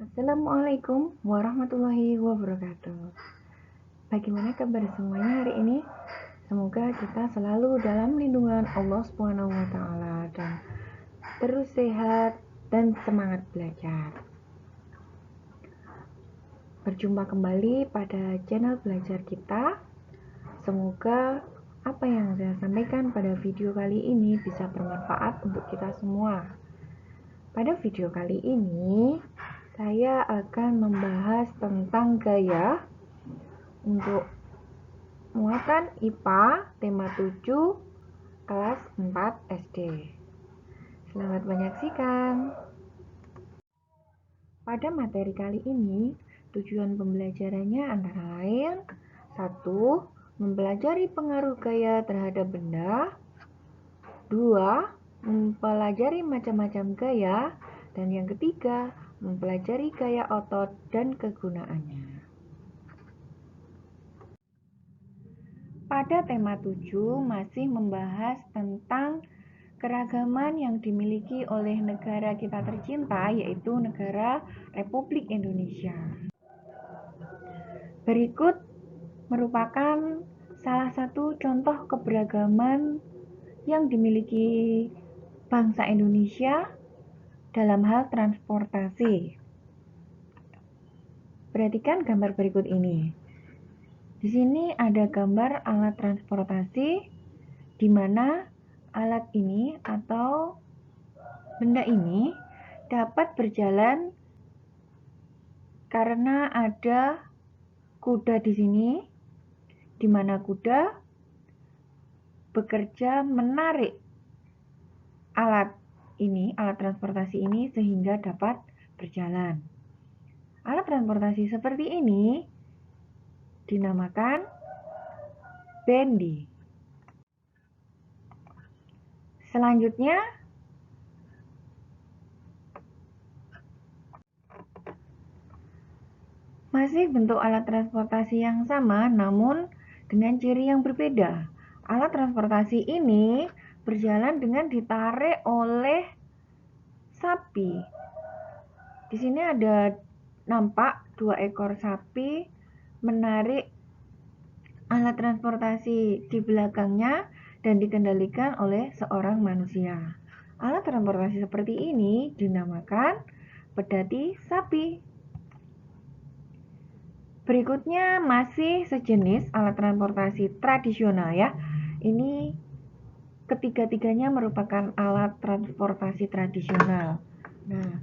Assalamualaikum warahmatullahi wabarakatuh. Bagaimana kabar semuanya hari ini? Semoga kita selalu dalam lindungan Allah Subhanahu wa taala dan terus sehat dan semangat belajar. Berjumpa kembali pada channel belajar kita. Semoga apa yang saya sampaikan pada video kali ini bisa bermanfaat untuk kita semua. Pada video kali ini, saya akan membahas tentang gaya untuk muatan IPA tema 7 kelas 4 SD. Selamat menyaksikan. Pada materi kali ini, tujuan pembelajarannya antara lain 1. Mempelajari pengaruh gaya terhadap benda. 2. Mempelajari macam-macam gaya. Dan yang ketiga, mempelajari gaya otot dan kegunaannya. Pada tema 7 masih membahas tentang keragaman yang dimiliki oleh negara kita tercinta, yaitu negara Republik Indonesia. Berikut merupakan salah satu contoh keberagaman yang dimiliki bangsa Indonesia dalam hal transportasi. Perhatikan gambar berikut ini. Di sini ada gambar alat transportasi di mana alat ini atau benda ini dapat berjalan karena ada kuda di sini, di mana kuda bekerja menarik alat transportasi ini sehingga dapat berjalan. Alat transportasi seperti ini dinamakan bendi. Selanjutnya, masih bentuk alat transportasi yang sama namun dengan ciri yang berbeda. Alat transportasi ini berjalan dengan ditarik oleh sapi. Di sini ada nampak 2 ekor sapi menarik alat transportasi di belakangnya dan dikendalikan oleh seorang manusia. Alat transportasi seperti ini dinamakan pedati sapi. Berikutnya masih sejenis alat transportasi tradisional ya. Ini ketiga-tiganya merupakan alat transportasi tradisional. Nah,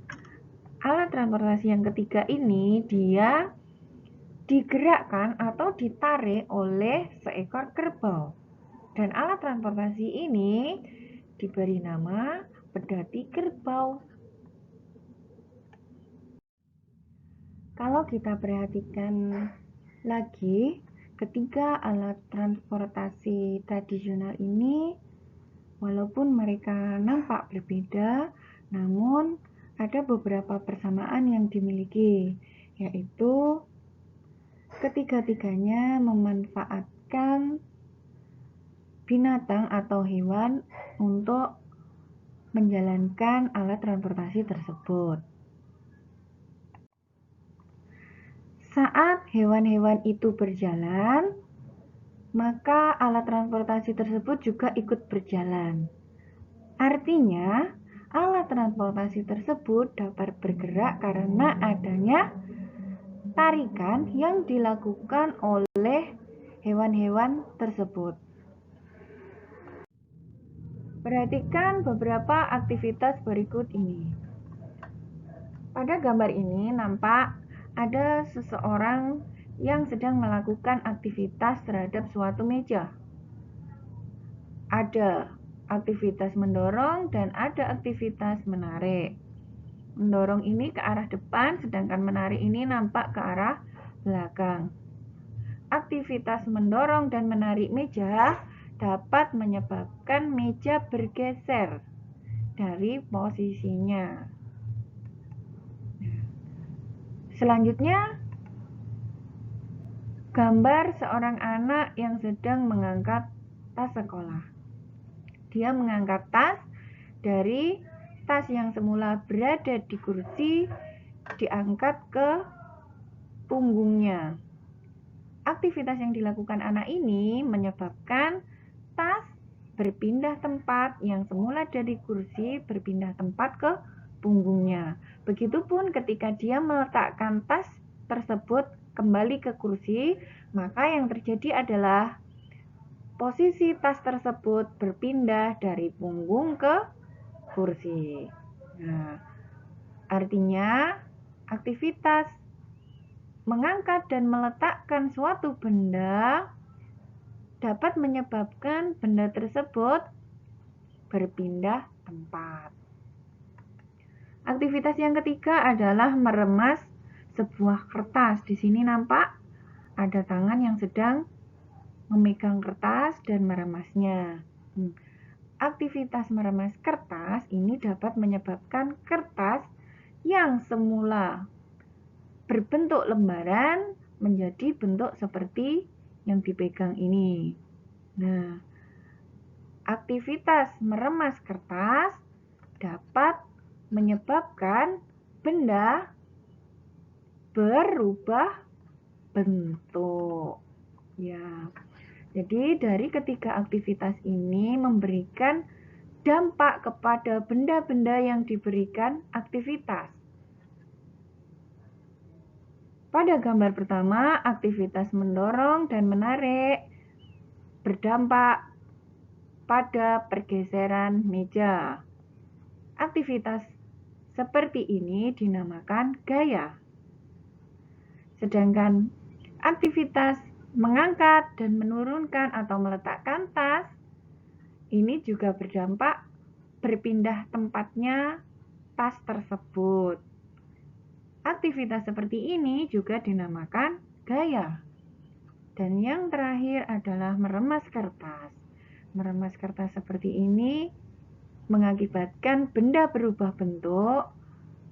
alat transportasi yang ketiga ini dia digerakkan atau ditarik oleh seekor kerbau. Dan alat transportasi ini diberi nama pedati kerbau. Kalau kita perhatikan lagi, ketiga alat transportasi tradisional ini walaupun mereka nampak berbeda, namun ada beberapa persamaan yang dimiliki, yaitu ketiga-tiganya memanfaatkan binatang atau hewan untuk menjalankan alat transportasi tersebut. Saat hewan-hewan itu berjalan, maka alat transportasi tersebut juga ikut berjalan. Artinya, alat transportasi tersebut dapat bergerak karena adanya tarikan yang dilakukan oleh hewan-hewan tersebut. Perhatikan beberapa aktivitas berikut ini. Pada gambar ini nampak ada seseorang yang sedang melakukan aktivitas terhadap suatu meja. Ada aktivitas mendorong dan ada aktivitas menarik. Mendorong ini ke arah depan, sedangkan menarik ini nampak ke arah belakang. Aktivitas mendorong dan menarik meja dapat menyebabkan meja bergeser dari posisinya. Selanjutnya, gambar seorang anak yang sedang mengangkat tas sekolah. Dia mengangkat tas dari tas yang semula berada di kursi diangkat ke punggungnya. Aktivitas yang dilakukan anak ini menyebabkan tas berpindah tempat, yang semula dari kursi berpindah tempat ke punggungnya. Begitupun ketika dia meletakkan tas tersebut kembali ke kursi, maka yang terjadi adalah posisi tas tersebut berpindah dari punggung ke kursi. Nah, artinya aktivitas mengangkat dan meletakkan suatu benda dapat menyebabkan benda tersebut berpindah tempat. Aktivitas yang ketiga adalah meremas sebuah kertas. Di sini nampak ada tangan yang sedang memegang kertas dan meremasnya. Aktivitas meremas kertas ini dapat menyebabkan kertas yang semula berbentuk lembaran menjadi bentuk seperti yang dipegang ini. Nah, aktivitas meremas kertas dapat menyebabkan benda berubah bentuk. Ya. Jadi dari ketiga aktivitas ini memberikan dampak kepada benda-benda yang diberikan aktivitas. Pada gambar pertama, aktivitas mendorong dan menarik berdampak pada pergeseran meja. Aktivitas seperti ini dinamakan gaya. Sedangkan aktivitas mengangkat dan menurunkan atau meletakkan tas ini juga berdampak berpindah tempatnya tas tersebut. Aktivitas seperti ini juga dinamakan gaya. Dan yang terakhir adalah meremas kertas. Meremas kertas seperti ini mengakibatkan benda berubah bentuk,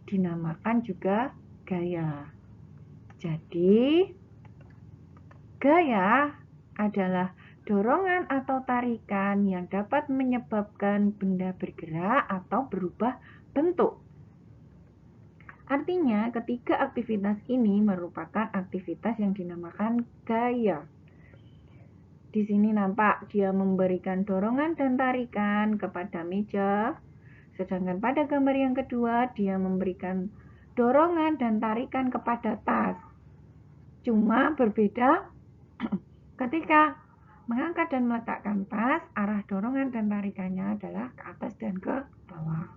dinamakan juga gaya. Jadi, gaya adalah dorongan atau tarikan yang dapat menyebabkan benda bergerak atau berubah bentuk. Artinya, ketiga aktivitas ini merupakan aktivitas yang dinamakan gaya. Di sini nampak dia memberikan dorongan dan tarikan kepada meja, sedangkan pada gambar yang kedua dia memberikan dorongan dan tarikan kepada tas. Cuma berbeda ketika mengangkat dan meletakkan tas, arah dorongan dan tarikannya adalah ke atas dan ke bawah.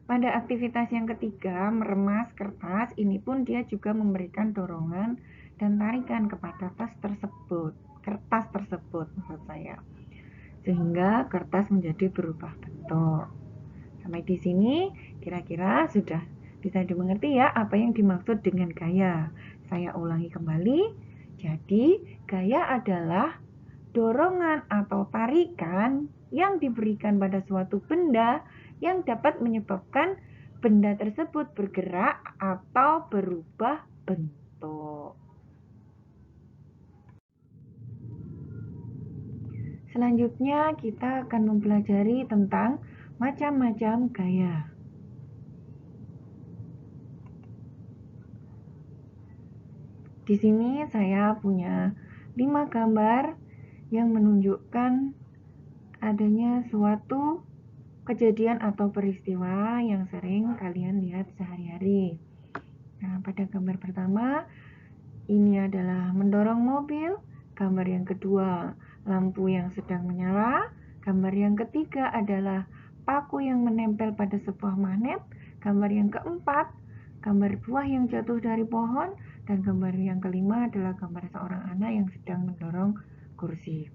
Pada aktivitas yang ketiga, meremas kertas, ini pun dia juga memberikan dorongan dan tarikan kepada kertas tersebut maksud saya. Sehingga kertas menjadi berubah bentuk. Sampai di sini kira-kira sudah bisa dimengerti ya apa yang dimaksud dengan gaya. Saya ulangi kembali. Jadi, gaya adalah dorongan atau tarikan yang diberikan pada suatu benda yang dapat menyebabkan benda tersebut bergerak atau berubah bentuk. Selanjutnya kita akan mempelajari tentang macam-macam gaya. Di sini saya punya 5 gambar yang menunjukkan adanya suatu kejadian atau peristiwa yang sering kalian lihat sehari-hari. Nah, pada gambar pertama ini adalah mendorong mobil, gambar yang kedua lampu yang sedang menyala, gambar yang ketiga adalah paku yang menempel pada sebuah magnet, gambar yang keempat gambar buah yang jatuh dari pohon, dan gambar yang kelima adalah gambar seorang anak yang sedang mendorong kursi.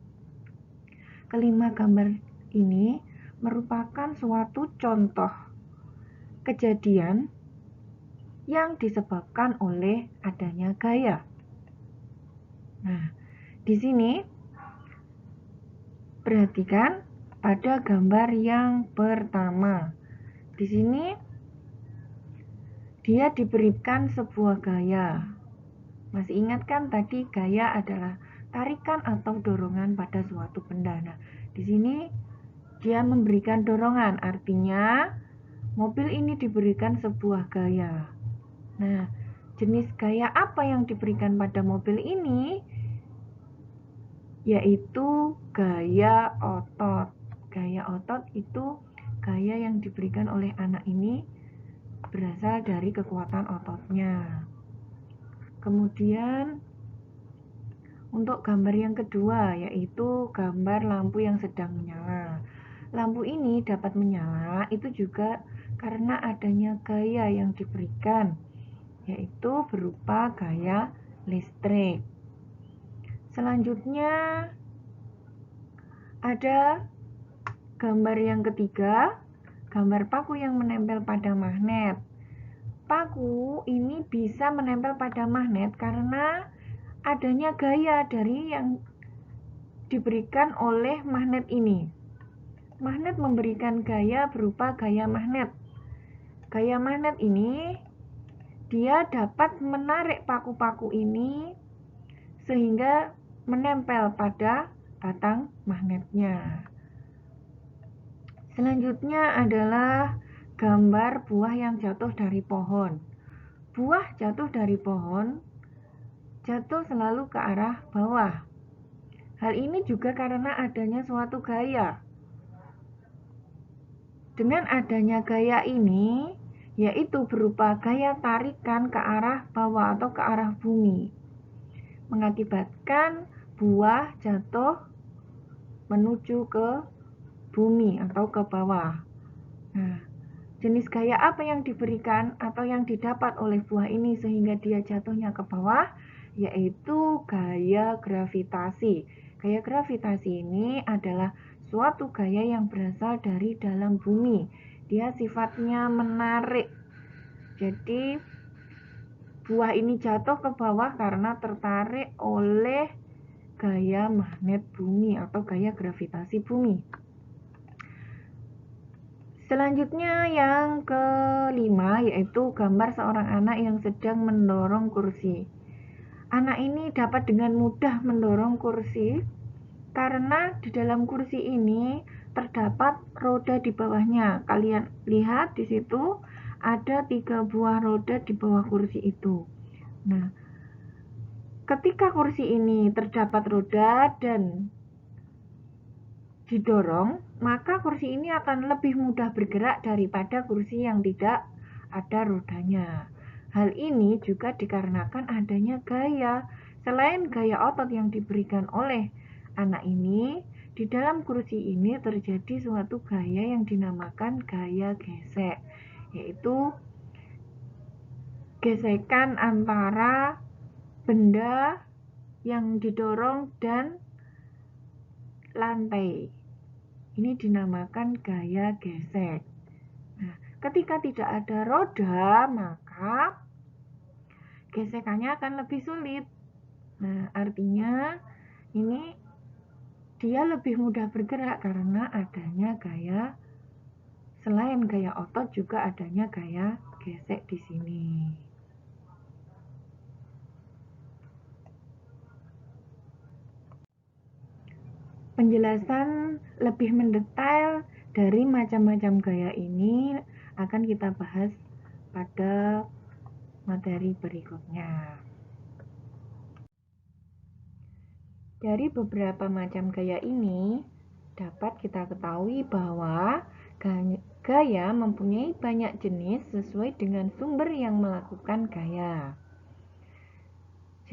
Kelima gambar ini merupakan suatu contoh kejadian yang disebabkan oleh adanya gaya. Nah, di sini perhatikan pada gambar yang pertama. Di sini dia diberikan sebuah gaya. Masih ingat kan tadi gaya adalah tarikan atau dorongan pada suatu benda. Nah, di sini dia memberikan dorongan, artinya mobil ini diberikan sebuah gaya. Nah, jenis gaya apa yang diberikan pada mobil ini? Yaitu gaya otot. Gaya otot itu gaya yang diberikan oleh anak ini berasal dari kekuatan ototnya. Kemudian untuk gambar yang kedua, yaitu gambar lampu yang sedang menyala. Lampu ini dapat menyala itu juga karena adanya gaya yang diberikan, yaitu berupa gaya listrik. Selanjutnya ada gambar yang ketiga, gambar paku yang menempel pada magnet. Paku ini bisa menempel pada magnet karena adanya gaya dari yang diberikan oleh magnet ini. Magnet memberikan gaya berupa gaya magnet. Gaya magnet ini dia dapat menarik paku-paku ini sehingga menempel pada batang magnetnya. Selanjutnya adalah gambar buah yang jatuh dari pohon. Buah jatuh dari pohon jatuh selalu ke arah bawah. Hal ini juga karena adanya suatu gaya. Dengan adanya gaya ini, yaitu berupa gaya tarikan ke arah bawah atau ke arah bumi, mengakibatkan buah jatuh menuju ke bumi atau ke bawah. Nah, jenis gaya apa yang diberikan atau yang didapat oleh buah ini sehingga dia jatuhnya ke bawah? Yaitu gaya gravitasi. Gaya gravitasi ini adalah suatu gaya yang berasal dari dalam bumi. Dia sifatnya menarik. Jadi buah ini jatuh ke bawah karena tertarik oleh gaya magnet bumi atau gaya gravitasi bumi. Selanjutnya yang kelima, yaitu gambar seorang anak yang sedang mendorong kursi. Anak ini dapat dengan mudah mendorong kursi karena di dalam kursi ini terdapat roda di bawahnya. Kalian lihat di situ ada 3 buah roda di bawah kursi itu. Nah, ketika kursi ini terdapat roda dan didorong, maka kursi ini akan lebih mudah bergerak daripada kursi yang tidak ada rodanya. Hal ini juga dikarenakan adanya gaya. Selain gaya otot yang diberikan oleh anak ini, di dalam kursi ini terjadi suatu gaya yang dinamakan gaya gesek, yaitu gesekan antara benda yang didorong dan lantai. Ini dinamakan gaya gesek. Nah, ketika tidak ada roda, maka gesekannya akan lebih sulit. Nah, artinya ini dia lebih mudah bergerak karena adanya gaya, selain gaya otot juga adanya gaya gesek di sini. Penjelasan lebih mendetail dari macam-macam gaya ini akan kita bahas pada materi berikutnya. Dari beberapa macam gaya ini, dapat kita ketahui bahwa gaya mempunyai banyak jenis sesuai dengan sumber yang melakukan gaya.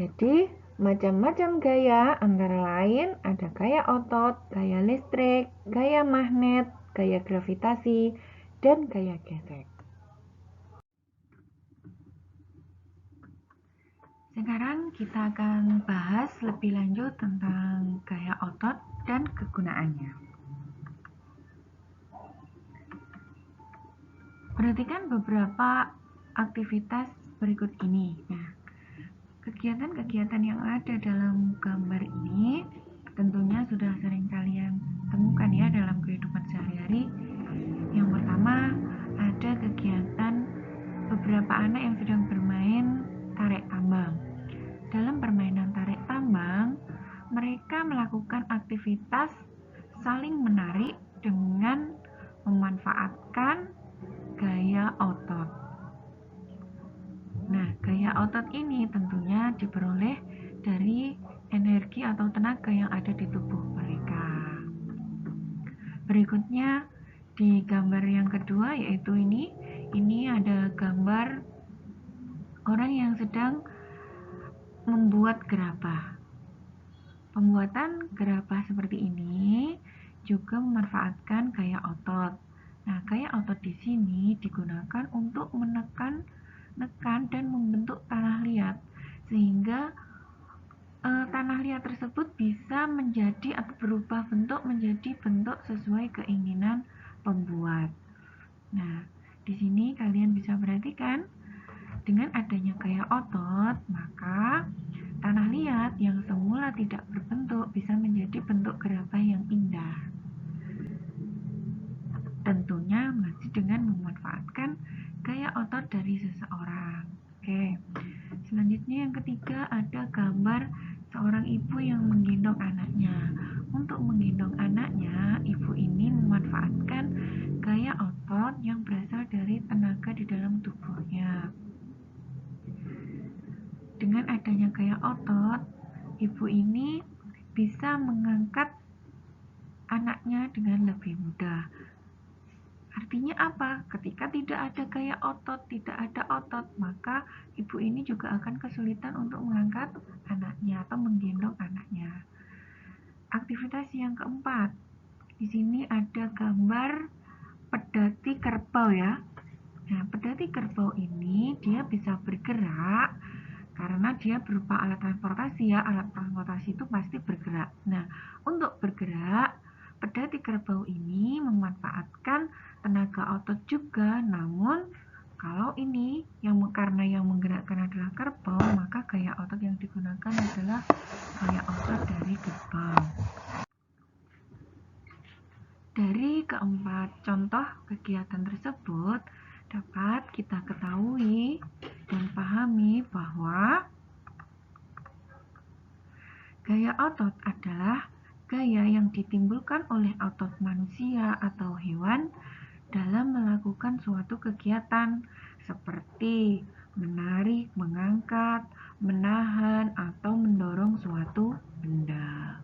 Jadi, macam-macam gaya antara lain ada gaya otot, gaya listrik, gaya magnet, gaya gravitasi, dan gaya gesek. Sekarang kita akan bahas lebih lanjut tentang gaya otot dan kegunaannya. Perhatikan beberapa aktivitas berikut ini. Nah, kegiatan-kegiatan yang ada dalam gambar ini tentunya sudah sering kalian temukan ya dalam kehidupan sehari-hari. Yang pertama, ada kegiatan beberapa anak yang sedang bermain tarik tambang. Dalam permainan tarik tambang, mereka melakukan aktivitas saling menarik dengan memanfaatkan gaya otot. Nah, gaya otot ini tentunya diperoleh dari energi atau tenaga yang ada di tubuh mereka. Berikutnya di gambar yang kedua yaitu ini ada gambar orang yang sedang membuat gerabah. Pembuatan gerabah seperti ini juga memanfaatkan gaya otot. Nah, gaya otot di sini digunakan untuk menekan dan membentuk tanah liat sehingga tanah liat tersebut bisa menjadi atau berubah bentuk menjadi bentuk sesuai keinginan pembuat. Nah, di sini kalian bisa perhatikan dengan adanya gaya otot, maka tanah liat yang semula tidak berbentuk bisa menjadi bentuk gerabah yang indah. Tentunya masih dengan memanfaatkan gaya otot dari seseorang. Oke. Selanjutnya yang ketiga ada gambar seorang ibu yang menggendong anaknya. Untuk menggendong anaknya, ibu ini memanfaatkan gaya otot yang berasal dari tenaga di dalam tubuhnya. Dengan adanya gaya otot, ibu ini bisa mengangkat anaknya dengan lebih mudah. Artinya apa? Ketika tidak ada gaya otot, tidak ada otot, maka ibu ini juga akan kesulitan untuk mengangkat anaknya atau menggendong anaknya. Aktivitas yang keempat, di sini ada gambar pedati kerbau ya. Nah, pedati kerbau ini dia bisa bergerak karena dia berupa alat transportasi ya. Alat transportasi itu pasti bergerak. Nah, untuk bergerak, pedati kerbau ini memanfaatkan tenaga otot juga, namun kalau ini karena yang menggerakkan adalah kerbau, maka gaya otot yang digunakan adalah gaya otot dari kerbau. Dari keempat contoh kegiatan tersebut dapat kita ketahui dan pahami bahwa gaya otot adalah gaya yang ditimbulkan oleh otot manusia atau hewan dalam melakukan suatu kegiatan seperti menarik, mengangkat, menahan, atau mendorong suatu benda.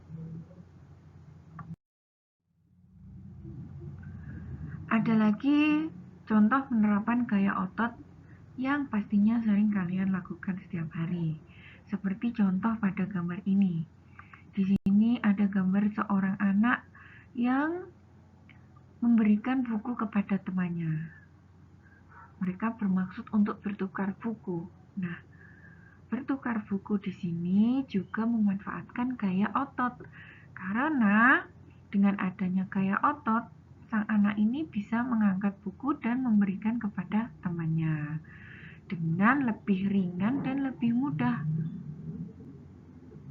Ada lagi contoh penerapan gaya otot yang pastinya sering kalian lakukan setiap hari. Seperti contoh pada gambar ini. Di sini ada gambar seorang anak yang memberikan buku kepada temannya. Mereka bermaksud untuk bertukar buku. Nah, bertukar buku di sini juga memanfaatkan gaya otot. Karena dengan adanya gaya otot, sang anak ini bisa mengangkat buku dan memberikan kepada temannya dengan lebih ringan dan lebih mudah.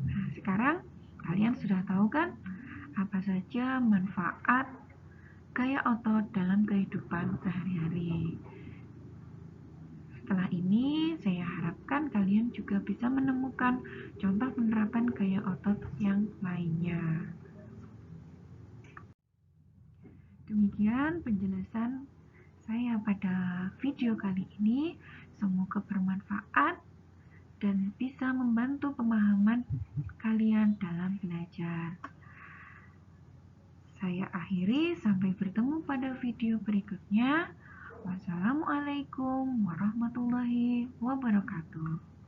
Nah, sekarang kalian sudah tahu kan apa saja manfaat gaya otot dalam kehidupan sehari-hari. Setelah ini, saya harapkan kalian juga bisa menemukan contoh penerapan gaya otot yang lainnya. Demikian penjelasan saya pada video kali ini. Semoga bermanfaat dan bisa membantu pemahaman kalian dalam belajar. Saya akhiri, sampai bertemu pada video berikutnya. Wassalamualaikum warahmatullahi wabarakatuh.